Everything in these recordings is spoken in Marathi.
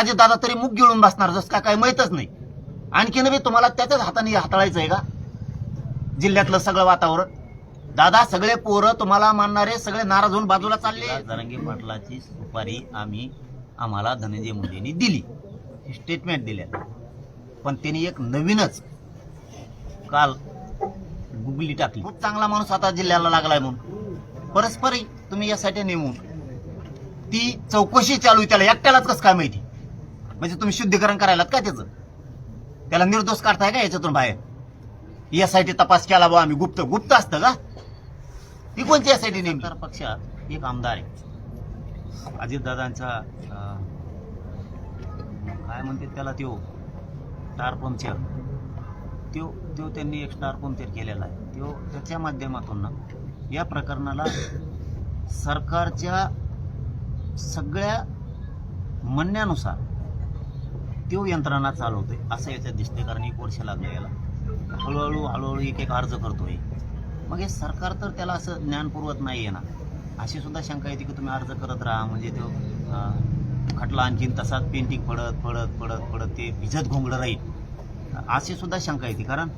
अजित दादा तरी मुख गिळून बसणार जसं काय माहितच नाही. आणखीन बी तुम्हाला त्याच्याच हाताने हाताळायचं आहे का जिल्ह्यातलं सगळं वातावरण? दादा सगळे पोरं तुम्हाला मानणारे सगळे नाराज होऊन बाजूला चालले. जरांगे पाटलाची सुपारी आम्हाला धनंजय मुंडेंनी दिली, स्टेटमेंट दिल्या, पण त्यांनी एक नवीनच काल गुगली टाकली. खूप चांगला माणूस आता जिल्ह्याला लागलाय म्हणून परस्परही तुम्ही यासाठी नेमून ती चौकशी चालू आहे. त्याला एकट्यालाच कसं काय माहिती? म्हणजे तुम्ही शुद्धीकरण करायलात का त्याचं? त्याला निर्दोष काढताय का याच्यातून बाहेर? यासाठी तपास केला बा आम्ही, गुप्त असतं का? ती कोणती यासाठी नेमकी? तर पक्षात एक आमदार आहे अजितदादांचा, काय म्हणते त्याला, त्यो स्टार पंक्चर, त्यो त्यांनी एक स्टार पंक्चर केलेला आहे. त्याच्या माध्यमातून ना या प्रकरणाला सरकारच्या सगळ्या म्हणण्यानुसार तो यंत्रणा चालवतोय असं याच्यात दिसते. कारण 1 वर्ष लागलं याला, हळूहळू एक अर्ज करतोय. मग हे सरकार तर त्याला असं ज्ञान पुरवत नाही आहे ना, अशी सुद्धा शंका येते की तुम्ही अर्ज करत राहा म्हणजे तो खटला आणखीन तसाच पेंटिंग पडत ते भिजत घोंगडं राहील, अशी सुद्धा शंका येते. कारण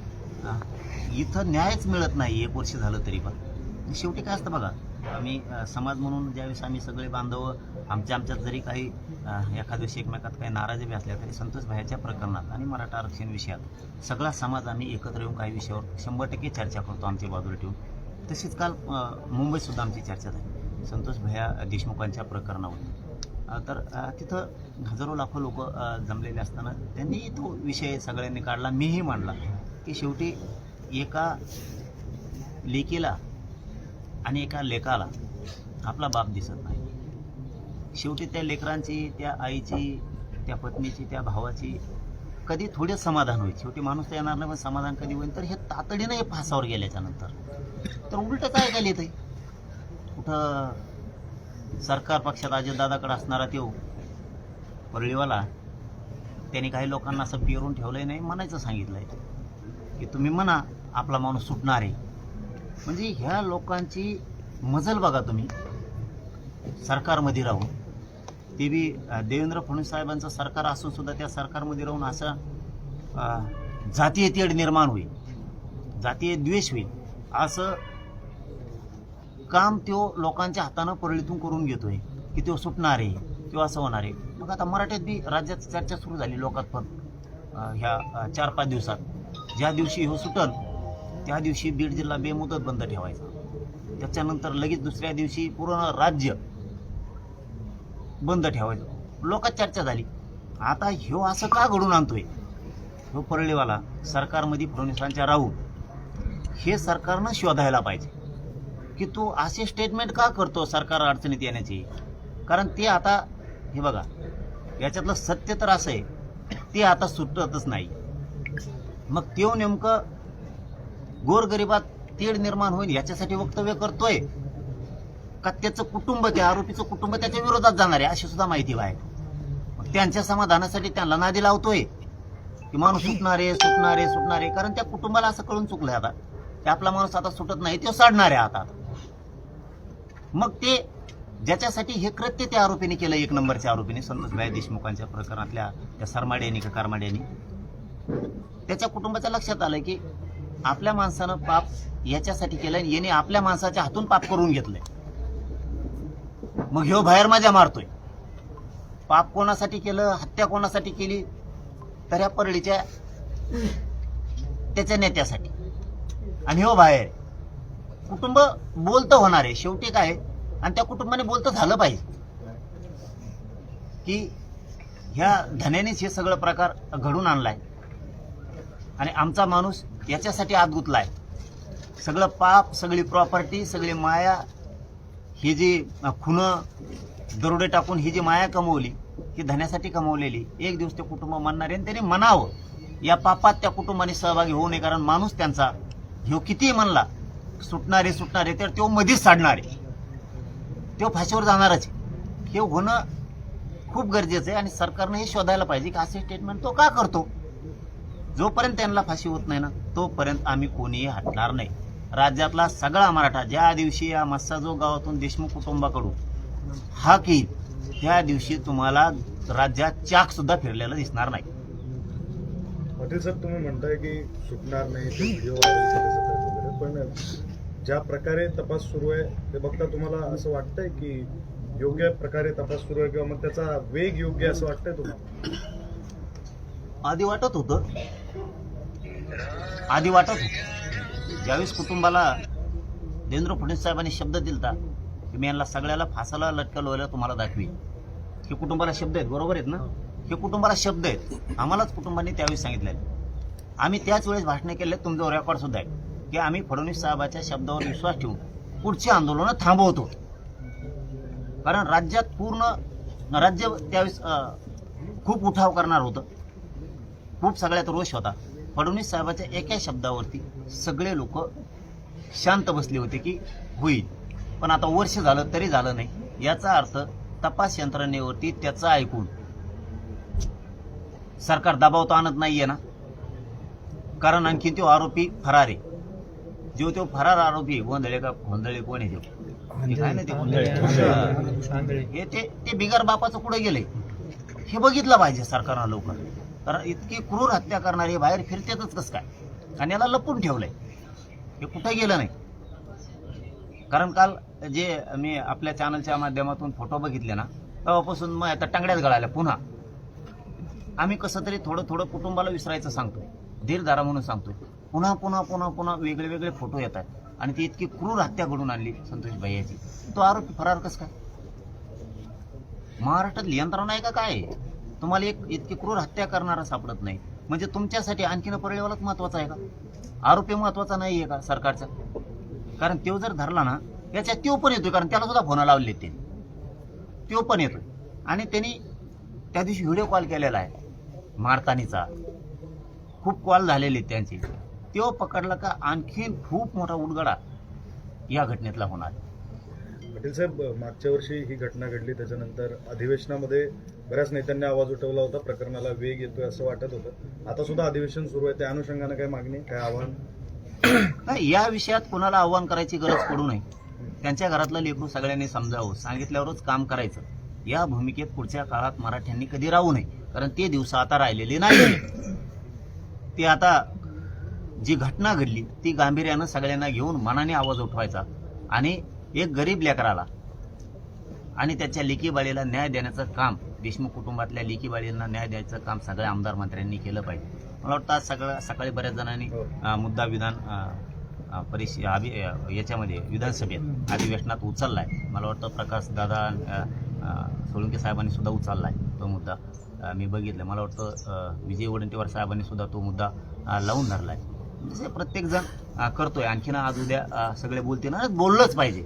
इथं न्यायच मिळत नाही 1 वर्ष झालं तरी. पण शेवटी काय असतं बघा, आम्ही समाज म्हणून ज्यावेळेस आम्ही सगळे बांधव आमच्यात जरी काही एखाद्या दिवशी एकमेकात काही नाराजी बी असल्या तरी संतोष भाईच्या प्रकरणात आणि मराठा आरक्षण विषयात सगळा समाज आम्ही एकत्र येऊन काही विषयावर 100% चर्चा करतो आमच्या बाजूला ठेवून. तशीच काल मुंबईत सुद्धा आमची चर्चा झाली संतोष भैया देशमुखांच्या प्रकरणावर. तर तिथं हजारो लाखो लोक जमलेले असताना त्यांनी तो विषय सगळ्यांनी काढला, मीही मांडला की शेवटी एका लेकीला आणि एका लेकाला आपला बाप दिसत नाही. शेवटी त्या लेकरांची, त्या आईची, त्या पत्नीची, त्या भावाची कधी थोडे समाधान होईल. शेवटी माणूस तर येणार नाही, पण समाधान कधी होईल? तर हे तातडीनं हे फासावर गेल्याच्या नंतर तर उलट काय काय येतंय? कुठं सरकार पक्षात अजितदादाकडे असणारा तो परळीवाला त्यांनी काही लोकांना असं पेरून ठेवलंय, नाही म्हणायचं सांगितलंय की तुम्ही म्हणा आपला माणूस सुटणार आहे. म्हणजे ह्या लोकांची मजल बघा तुम्ही, सरकारमध्ये राहून, ते बी देवेंद्र फडणवीस साहेबांचं सरकार असून सुद्धा त्या सरकारमध्ये राहून असं जातीय तेढ निर्माण होईल, जातीय द्वेष होईल असं काम तो लोकांच्या हातानं परळीतून करून घेतोय की तो सुटणार आहे, तो असं होणार आहे. मग आता मराठीत बी राज्यात चर्चा सुरू झाली लोकात पण ह्या 4-5 दिवसात. ज्या दिवशी हो सुटल त्या दिवशी बीड जिल्हा बेमुदत बंद ठेवायचा, त्याच्यानंतर लगेच दुसऱ्या दिवशी पूर्ण राज्य बंद ठेवायचं. लोकात चर्चा झाली. आता ह्यो असं का घडून आणतोय ह्यो परळीवाला सरकारमध्ये फडणवीसांच्या राहून? हे सरकारनं शोधायला पाहिजे की तो असे स्टेटमेंट का करतो सरकार अडचणीत येण्याची. कारण ते आता हे बघा, याच्यातलं सत्य तर असं आहे ते आता सुटतच नाही. मग तो नेमकं गोरगरिबात तेढ निर्माण होईल याच्यासाठी वक्तव्य करतोय का त्याचं कुटुंब, त्या आरोपीचं कुटुंब त्याच्या विरोधात जाणार आहे अशी सुद्धा माहिती आहे. मग त्यांच्या समाधानासाठी त्यांना नादी लावतोय की माणूस सुटणारे. कारण त्या कुटुंबाला असं कळून चुकलंय आता की आपला माणूस आता सुटत नाही, तो साडणार आहे आता. मग ते ज्याच्यासाठी हे कृत्य त्या आरोपीने केलं, 1 नंबरच्या आरोपीने, संतोषभाई देशमुखांच्या प्रकरणातल्या त्या सरमाड्यांनी का कारमाड्यांनी, त्याच्या कुटुंबाच्या लक्षात आलं की आपल्या माणसानं पाप याच्यासाठी केलंय, याने आपल्या माणसाच्या हातून पाप करून घेतलंय. मग ह्यो बाहेर मजा मारतोय. पाप कोणासाठी केलं, हत्या कोणासाठी केली? तर ह्या परळीच्या त्याच्या नेत्यासाठी. आणि ह्यो बाहेर कुटुंब बोलतं होणार आहे शेवटी काय, आणि त्या कुटुंबाने बोलतं झालं पाहिजे की ह्या धन्यानेच हे सगळं प्रकार घडून आणलाय आणि आमचा माणूस याच्यासाठी आत गुंतलाय. सगळं पाप, सगळी प्रॉपर्टी, सगळी माया, ही जी खुनं दरोडे टाकून ही जी माया कमवली ही धन्यासाठी कमवलेली, एक दिवस ते कुटुंब म्हणणारे आणि त्यांनी म्हणावं या पापात त्या कुटुंबाने सहभागी होऊ नये. कारण माणूस त्यांचा ह्यो कितीही म्हणला सुटणारे तर तो मध्येच साडणारे, तो फाशीवर जाणारच. हे होणं खूप गरजेचं आहे आणि सरकारनं हे शोधायला पाहिजे की असे स्टेटमेंट तो का करतो. जोपर्यंत त्यांना फाशी होत नाही ना तोपर्यंत आम्ही कोणीही हटणार नाही. राज्यातला सगळा मराठा ज्या दिवशी या मस्साजोग गावातून देशमुख कुटुंबाकडून हाक येईल त्या दिवशी तुम्हाला राज्यात चाक सुद्धा फिरलेलं दिसणार नाही. पाटील साहेब, तुम्ही म्हणताय की सुटणार नाही, ते व्हिडिओ व्हायरल झाले वगैरे, पण ज्या प्रकारे तपास सुरू आहे ते बघता तुम्हाला असं वाटतंय की योग्य प्रकारे तपास सुरू आहे किंवा मग त्याचा वेग योग्य असं वाटतंय तुम्हाला? आधी वाटत होतं ज्यावेळेस कुटुंबाला देवेंद्र फडणवीस साहेबांनी शब्द दिलता की मी यांना सगळ्याला फासाला लटकवलं तुम्हाला दाखवी, हे कुटुंबाला शब्द आहेत, बरोबर आहेत ना? हे कुटुंबाला शब्द आहेत, आम्हालाच कुटुंबांनी त्यावेळी सांगितलेलं. आम्ही त्याच वेळेस भाषणे केले, तुमचं रेकॉर्ड सुद्धा आहे की आम्ही फडणवीस साहेबाच्या शब्दावर विश्वास ठेवून पुढची आंदोलनं थांबवतो. कारण राज्यात पूर्ण राज्य त्यावेळेस खूप उठाव करणार होतं, खूप सगळ्यात रोष होता. फडणवीस साहेबाच्या एका शब्दावरती सगळे लोक शांत बसले होते की होईल. पण आता वर्ष झालं तरी झालं नाही. याचा अर्थ तपास यंत्रणेवरती त्याचं ऐकून सरकार दबाव तर आणत नाहीये ना. कारण आणखी तो आरोपी फरार आहे. जो तो फरार आरोपी गोंधळे का गोंधळे कोण आहे ते काय नाही, ते गोंधळे हे ते बिगर बापाचं कुठे गेले हे बघितलं पाहिजे सरकारनं लवकर. कारण इतकी क्रूर हत्या करणारे बाहेर फिरतातच कसं काय, आणि याला लपून ठेवलंय, हे कुठे गेलं नाही. कारण काल जे मी आपल्या चॅनलच्या माध्यमातून फोटो बघितले ना, तेव्हापासून मग आता टांगड्यात गळाल्या. पुन्हा आम्ही कसं तरी थोडं थोडं कुटुंबाला विसरायचं सांगतोय, धीरधारा म्हणून सांगतोय. पुन्हा पुन्हा पुन्हा पुन्हा वेगळे वेगळे फोटो येत आहेत आणि ती इतकी क्रूर हत्या घडून आणली संतोष भैयाची. तो आरोपी फरार कसं काय? महाराष्ट्रात यंत्रणा आहे का काय? तुम्हाला एक इतकी क्रूर हत्या करणारा सापडत नाही म्हणजे तुमच्यासाठी आणखीन परळीवालाच महत्वाचा आहे का? आरोपी महत्वाचा नाही आहे का सरकारचा? कारण तो जर धरला ना, याच्यात तो पण येतोय, कारण त्याला सुद्धा फोन लावले ते, तो पण येतोय. आणि त्यांनी त्या दिवशी व्हिडिओ कॉल केलेला आहे मारतानीचा, खूप कॉल झालेले त्यांचे. तो पकडला का आणखीन खूप मोठा उडगडा या घटनेतला होणार. पाटील साहेब, मागच्या वर्षी ही घटना घडली, त्याच्यानंतर अधिवेशनामध्ये बऱ्याच नेत्यांनी आवाज उठवला होता, प्रकरणाला वेग येतोय असं वाटत होतं. आता सुद्धा अधिवेशन सुरू आहे, त्या अनुषंगाने काय मागणी, काय आव्हान? नाही, या विषयात कोणाला आव्हान करायची गरज पडू नये. त्यांच्या घरातलं लेकरू सगळ्यांनी समजावं, सांगितल्यावरच काम करायचं. या भूमिकेत पुढच्या काळात मराठ्यांनी कधी राहू नये, कारण ते दिवस आता राहिलेले नाही. ते आता जी घटना घडली ती गांभीर्यानं सगळ्यांना घेऊन मनाने आवाज उठवायचा आणि एक गरीब लेकराला आणि त्याच्या लेकीबाळीला न्याय देण्याचं काम, देशमुख कुटुंबातल्या लेकीबाळींना न्याय द्यायचं काम सगळ्या आमदार मंत्र्यांनी केलं पाहिजे. मला वाटतं आज सकाळी बऱ्याच जणांनी मुद्दा विधान याच्यामध्ये विधानसभेत अधिवेशनात उचललाय. मला वाटतं प्रकाश दादा सोळंके साहेबांनी सुद्धा उचललाय तो मुद्दा, मी बघितलं. मला वाटतं विजय वडेट्टीवार साहेबांनी सुद्धा तो मुद्दा लावून धरलाय. जसे प्रत्येक जण करतोय. आणखीन आज उद्या सगळे बोलते ना, बोललंच पाहिजे,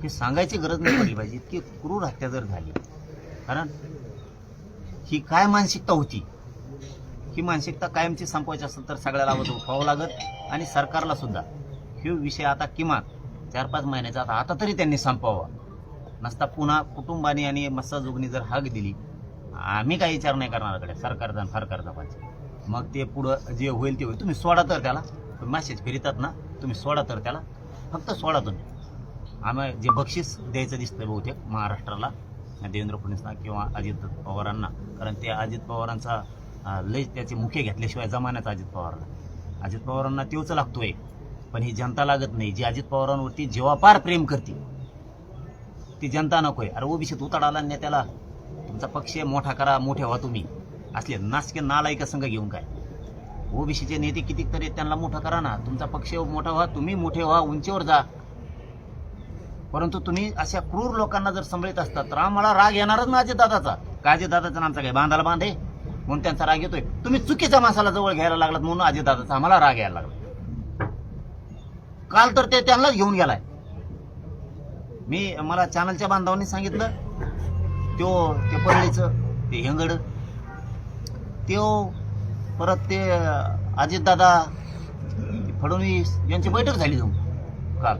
हे सांगायची गरज नाही पडली पाहिजे. इतकी क्रूर हत्या जर झाली, कारण ही काय मानसिकता होती, ही मानसिकता कायमची संपवायची असेल तर सगळ्याला आवाज उठवावं लागत. आणि सरकारला सुद्धा हे विषय आता किमान 4-5 महिन्याचा आता तरी त्यांनी संपवावा. नसता पुन्हा कुटुंबाने आणि मस्साजोगनी जर हाक दिली, आम्ही काही विचार नाही करणारकडे, सरकारचा आणि सरकारचा पाहिजे. मग ते पुढं जे होईल ते होईल. तुम्ही सोडा तर त्याला, मेसेज फिरतात ना, तुम्ही सोडा तर त्याला, फक्त सोडा तुम्ही. आम्ही जे बक्षीस द्यायचं दिसतंय बहुतेक महाराष्ट्राला देवेंद्र फडणवीसना किंवा अजित पवारांना, कारण ते अजित पवारांचा लय त्याचे मुखे घेतल्याशिवाय जमान्यात अजित पवारांना तेवच लागतोय. पण ही जनता लागत नाही, जी अजित पवारांवरती जेव्हापार प्रेम करते ती जनता नकोय. अरे ओबीसीत उताड आला नाही, त्याला तुमचा पक्ष मोठा करा, मोठे व्हा तुम्ही. असले नासके नालायका संघ घेऊन काय, ओबीसीचे नेते कितीतरी त्यांना मोठं करा ना, तुमचा पक्ष मोठा व्हा, तुम्ही मोठे व्हा, उंचीवर जा. परंतु तुम्ही अशा क्रूर लोकांना जर सांभाळत असतात तर आम्हाला राग येणारच ना अजितदादाचा. काय अजितदादाचा आमचा काय बांधाला बांधे म्हणून त्यांचा राग येतोय. तुम्ही चुकीच्या माणसाला जवळ घ्यायला लागलात म्हणून अजितदादाचा आम्हाला राग यायला लागला. काल तर ते त्यांनाच घेऊन गेलाय. मला चॅनलच्या बांधवांनी सांगितलं, ते परळीचं ते हेंगड, परत ते अजितदादा, फडणवीस यांची बैठक झाली जाऊन काल.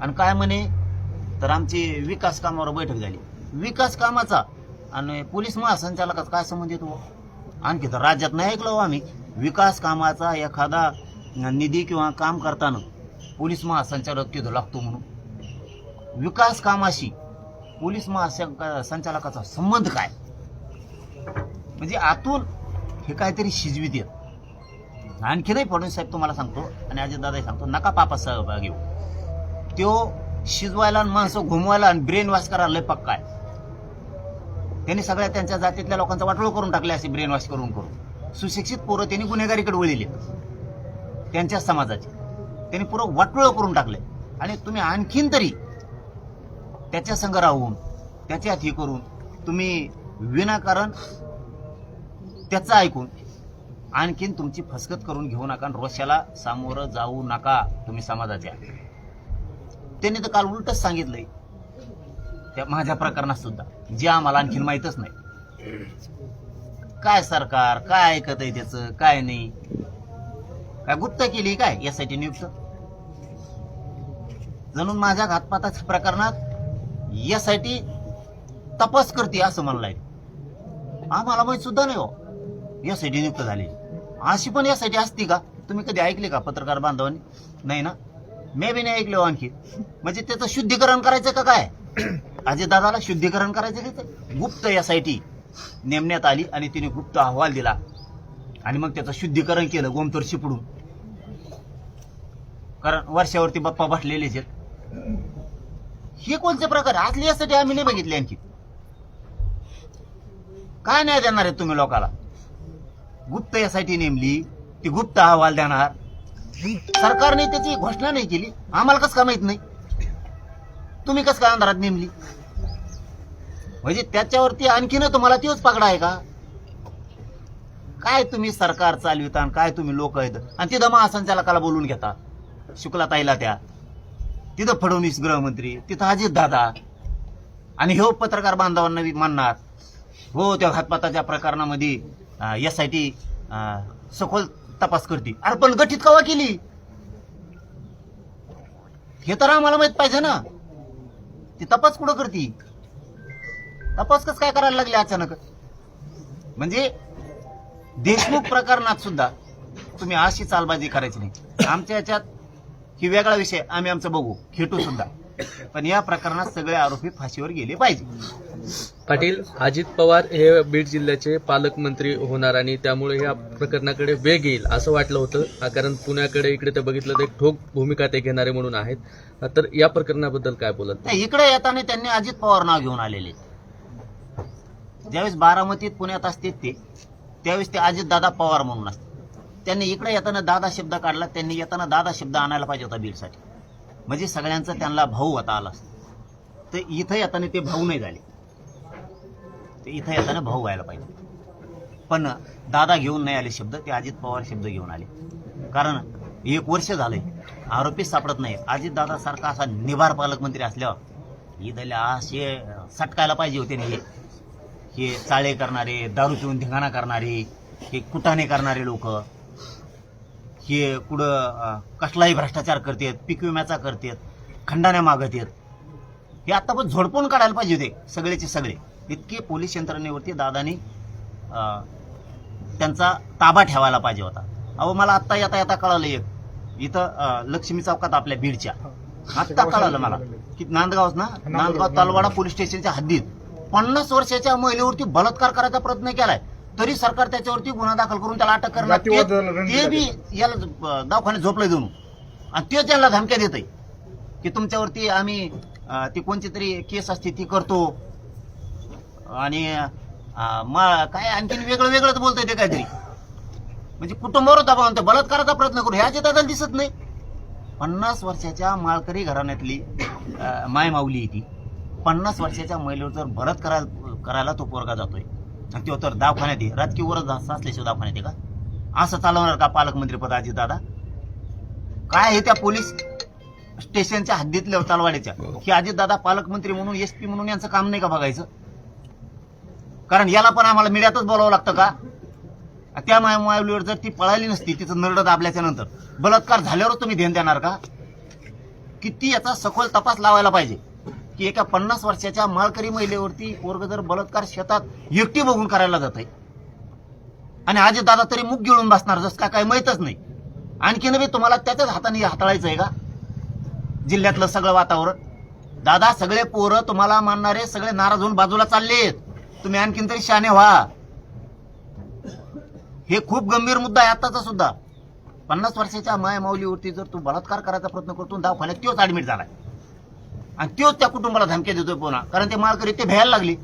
आणि काय म्हणे तर आमची विकास कामावर बैठक झाली. विकास कामाचा आणि पोलीस महासंचालकाचा काय संबंध येतो? आणखी तर राज्यात नाही ऐकलो आम्ही. विकास कामाचा एखादा निधी किंवा काम करताना पोलीस महासंचालक तिथं लागतो म्हणून. विकास कामाशी पोलीस महासंचालकाचा संबंध काय? म्हणजे आतून हे काहीतरी शिजवीत येत. आणखीनही फडणवीस साहेब तुम्हाला सांगतो आणि अजितदादाही सांगतो, नका पापात सहभाग घेऊ. तो शिजवायला आणि माणसं घुमवायला आणि ब्रेन वॉश करायला लय पक्का आहे. त्यांनी सगळ्या त्यांच्या जातीतल्या लोकांचा वाटोळ करून टाकले असे ब्रेन वॉश करून. सुशिक्षित पोरं त्यांनी गुन्हेगारीकडे वळले त्यांच्या समाजाचे. त्यांनी पुरं वाटोळ करून टाकले. आणि तुम्ही आणखीन तरी त्याच्या संग राहून त्याच्यात हे करून तुम्ही विनाकारण त्याचं ऐकून आणखीन तुमची फसगत करून घेऊ नका. रोषाला सामोरं जाऊ नका तुम्ही समाजाच्या. त्यांनी तर काल उलटच सांगितलंय त्या माझ्या प्रकरणात सुद्धा, जे आम्हाला आणखीन माहीतच नाही. काय सरकार काय ऐकत आहे त्याचं काय नाही. काय गुप्त केली काय यासाठी नियुक्त? जणून माझ्या घातपाताच्या प्रकरणात यासाठी तपास करते असं म्हणलाय. आम्हाला माहित सुद्धा नाही हो यासाठी नियुक्त झाली. अशी पण यासाठी असती का? तुम्ही कधी ऐकले का पत्रकार बांधवांनी? नाही ना, मी बी नाही ऐकले आणखी. म्हणजे त्याचं शुद्धीकरण करायचं का काय? अजितदादाला शुद्धीकरण करायचं का? गुप्त यासाठी नेमण्यात आली आणि तिने गुप्त अहवाल दिला आणि मग त्याचं शुद्धीकरण केलं गोमतोर शिपडून. कारण वर्षावरती बाप्पा बसलेलेच आहेत. हे कोणते प्रकार असले यासाठी आम्ही नाही बघितले आणखी. काय नाही देणार आहे तुम्ही लोकाला? गुप्त यासाठी नेमली, ती गुप्त अहवाल देणार. सरकारने त्याची घोषणा नाही केली, आम्हाला कसं का माहित नाही? तुम्ही कसं काय अंधारात नेमली? म्हणजे त्याच्यावरती आणखीन तुम्हाला तीच पकडा आहे का? काय तुम्ही सरकार चालविता आणि काय तुम्ही लोक आहेत. आणि तिथं महासंचालकाला बोलून घेता, शुक्लाताईला त्या, तिथं फडणवीस गृहमंत्री, तिथं अजितदादा. आणि हे पत्रकार बांधवांना म्हणणार हो त्या घातपाताच्या प्रकरणामध्ये यासाठी सखोल तपास करते. अरे पण गठीत कवा केली हे तर आम्हाला माहित पाहिजे ना. ती तपास कुठं करते? तपास कसं काय करायला लागले अचानक? म्हणजे देशमुख प्रकरणात सुद्धा तुम्ही अशी चालबाजी करायची नाही. आमच्या याच्यात ही वेगळा विषय, आम्ही आमचं बघू खेटू सुद्धा. पण या प्रकरणात सगळे आरोपी फाशीवर गेले पाहिजे. पाटील, अजित पवार हे बीड जिल्ह्याचे पालकमंत्री होणार आणि त्यामुळे या प्रकरणाकडे वेग येईल असं वाटलं होतं. कारण पुण्याकडे इकडे ते बघितलं तर एक ठोक भूमिका ते घेणारे म्हणून आहेत. तर या प्रकरणाबद्दल काय बोलत? इकडे येताना त्यांनी अजित पवार नाव घेऊन आलेले. ज्यावेळेस बारामतीत पुण्यात असते ते त्यावेळेस ते अजितदादा पवार म्हणून असते. त्यांनी इकडे येताना दादा शब्द काढला. त्यांनी येताना दादा शब्द आणायला पाहिजे होता बीडसाठी. म्हणजे सगळ्यांचा त्यांना भाऊ आता आला असता. तर इथं येताना ते भाऊ नाही झाले, ते इथं येताना भाऊ व्हायला पाहिजे. पण दादा घेऊन नाही आले शब्द, ते अजित पवार शब्द घेऊन आले. कारण 1 वर्ष झालंय आरोपी सापडत नाही. अजितदादा सारखा असा निभार पालकमंत्री असल्यावर इथल्या असे सटकायला पाहिजे होते नाही. हे चाळे करणारे, दारू पिऊन धिंगाणा करणारे, हे कुटाणे करणारे लोक, हे कुठं कसलाही भ्रष्टाचार करतात, पीक विम्याचा करतात, खंडाण्या मागत आहेत. हे आता पण झोडपून काढायला पाहिजे होते सगळेचे सगळे. इतके पोलीस यंत्रणेवरती दादानी त्यांचा ताबा ठेवायला पाहिजे होता. अहो मला आत्ता येता येता कळालं एक इथं लक्ष्मी चौकात आपल्या बीडच्या आत्ता कळालं मला की नांदगाव तलवाडा पोलीस स्टेशनच्या हद्दीत 50 वर्षाच्या महिलेवरती बलात्कार करायचा प्रयत्न केलाय. तरी सरकार त्याच्यावरती गुन्हा दाखल करून त्याला अटक करणार. ते बी याला दवाखान्यात झोपलं देऊन आणि ते त्यांना धमक्या देत आहे की तुमच्यावरती आम्ही ती कोणती तरी केस असते ती करतो. आणि काय आणखीन वेगळं वेगळंच बोलतोय ते काहीतरी. म्हणजे कुटुंबावर दबाव आणतो, बलात्काराचा प्रयत्न करू. ह्याचे दादा दिसत नाही. 50 वर्षाच्या माळकरी घराण्यातली मायमाऊली ती 50 वर्षाच्या महिलेवर जर बलात्कार करायला तो पोरगा जातोय आणि तो तर दवाखान्यात आहे. राजकीय वरच असल्याशिवाय दवाखान्यात आहे का? असं चालवणार का पालकमंत्री पद अजित दादा? काय आहे त्या पोलीस स्टेशनच्या हद्दीतल्या तलवाडीच्या की अजितदादा पालकमंत्री म्हणून SP म्हणून यांचं काम नाही का बघायचं? कारण याला पण आम्हाला मीडियातच बोलावं लागतं का? त्या मायमुलीवर जर ती पळाली नसती, तिचं नरड दाबल्याच्या नंतर बलात्कार झाल्यावर तुम्ही ध्यान देणार का? किती याचा सखोल तपास लावायला पाहिजे की एका 50 वर्षाच्या माळकरी महिलेवरती पोरग जर बलात्कार शेतात एकटी बघून करायला जात आहे आणि अजितदादा तरी मुख गिळून बसणार जसं काय माहीतच नाही. आणखीन बी तुम्हाला त्याच्याच हाताने हाताळायचं आहे का जिल्ह्यातलं सगळं वातावरण? दादा सगळे पोरं तुम्हाला मानणारे सगळे नाराज होऊन बाजूला चाललेत. तुम्ही आणखीन तरी शहाणे व्हा. हे खूप गंभीर मुद्दा आहे आताचा सुद्धा. 50 वर्षाच्या माय माऊलीवरती जर तू बलात्कार करायचा प्रयत्न करतो, दवाखान्यात तोच ऍडमिट झालाय आणि तोच त्या कुटुंबाला धमक्या देतोय पुन्हा, कारण ते माळकरी ते भ्यायला लागले.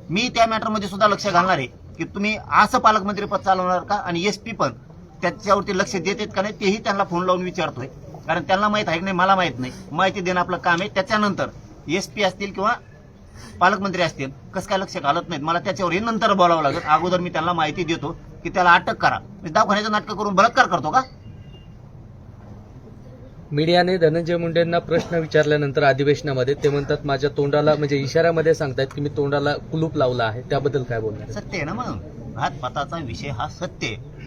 मी त्या मॅटरमध्ये सुद्धा लक्ष घालणार आहे की तुम्ही असं पालकमंत्री पद चालवणार का, आणि एसपी पण त्याच्यावरती लक्ष देतात का नाही तेही त्यांना फोन लावून विचारतोय, कारण त्यांना माहित आहे की नाही मला माहित नाही. माहिती देणं आपलं काम आहे. त्याच्यानंतर एसपी असतील किंवा पालकमंत्री असतील कसं काय लक्ष घालत नाहीत, मला त्याच्यावर नंतर बोलावं लागेल. अगोदर मी त्यांना माहिती देतो की त्याला अटक करा. दवाखान्याचं नाटक करून बलात्कार करतो का? मीडियाने धनंजय मुंडेंना प्रश्न विचारल्यानंतर अधिवेशनामध्ये ते म्हणतात माझ्या तोंडाला म्हणजे इशाऱ्यामध्ये सांगतायत की मी तोंडाला कुलूप लावला आहे, त्याबद्दल काय बोलणार? सत्य आहे ना, मग घातपाताचा विषय हा सत्य आहे.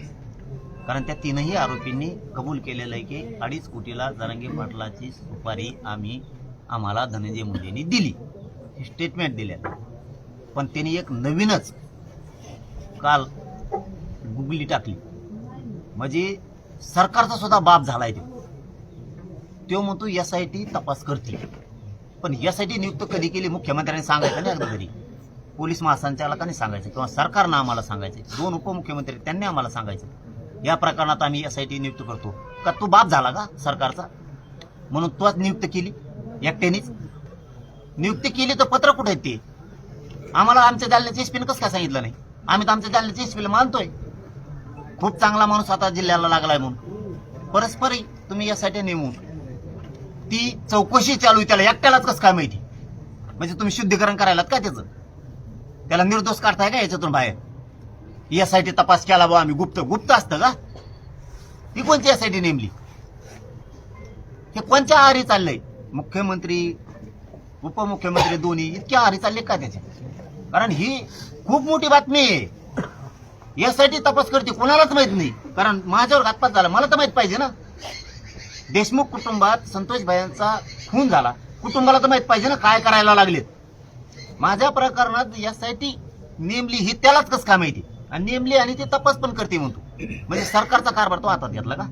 कारण त्या तीनही आरोपींनी कबूल केलेलं आहे की 2.5 कोटीला जरांगे पाटलाची सुपारी आम्हाला धनंजय मुंडेंनी दिली, ही स्टेटमेंट दिल्या. पण त्यांनी एक नवीनच काल गुगली टाकली, म्हणजे सरकारचा सुद्धा बाप झालाय तो म्हणतो SIT तपास करतील. पण SIT नियुक्त कधी केली मुख्यमंत्र्यांनी सांगायचं नाही, एकदा तरी पोलीस महासंचालकांनी सांगायचं किंवा सरकारनं आम्हाला सांगायचं. 2 उपमुख्यमंत्री त्यांनी आम्हाला सांगायचं या प्रकरणात आम्ही SIT नियुक्त करतो का? तू बाप झाला का सरकारचा म्हणून तोच नियुक्त केली? एकट्यानेच नियुक्ती केली तर पत्र कुठे आहेत ते? आम्हाला आमच्या जालन्याच्या एसपीने कसं काय सांगितलं नाही? आम्ही तर आमच्या जालन्याच्या एसपीला मानतोय, खूप चांगला माणूस आता जिल्ह्याला लागलाय म्हणून. परस्परही तुम्ही SIT नेमून ती चौकशी चालू आहे, त्याला एकट्यालाच कसं काय माहिती? म्हणजे तुम्ही शुद्धीकरण करायलात का त्याचं? त्याला निर्दोष काढताय का याच्यातून बाहेर? SIT तपास केला बा आम्ही, गुप्त असतं का? ही कोणती SIT नेमली? हे कोणत्या आहारी चाललंय? मुख्यमंत्री उपमुख्यमंत्री दोन्ही इतक्या आहारी चालले का त्याचे? कारण ही खूप मोठी बातमी आहे. SIT तपास करते कोणालाच माहित नाही, कारण माझ्यावर घातपात झाला मला तर माहित पाहिजे ना. देशमुख कुटुंबात संतोष भाईंचा खून झाला, कुटुंबाला तर माहित पाहिजे ना काय करायला लागलेत. माझ्या प्रकरणात SIT नेमली ही त्यालाच कसं काय माहिती? आणि नेमली आणि ते तपास पण करते म्हणतो, म्हणजे सरकारचा कारभार तो हातात घेतला का?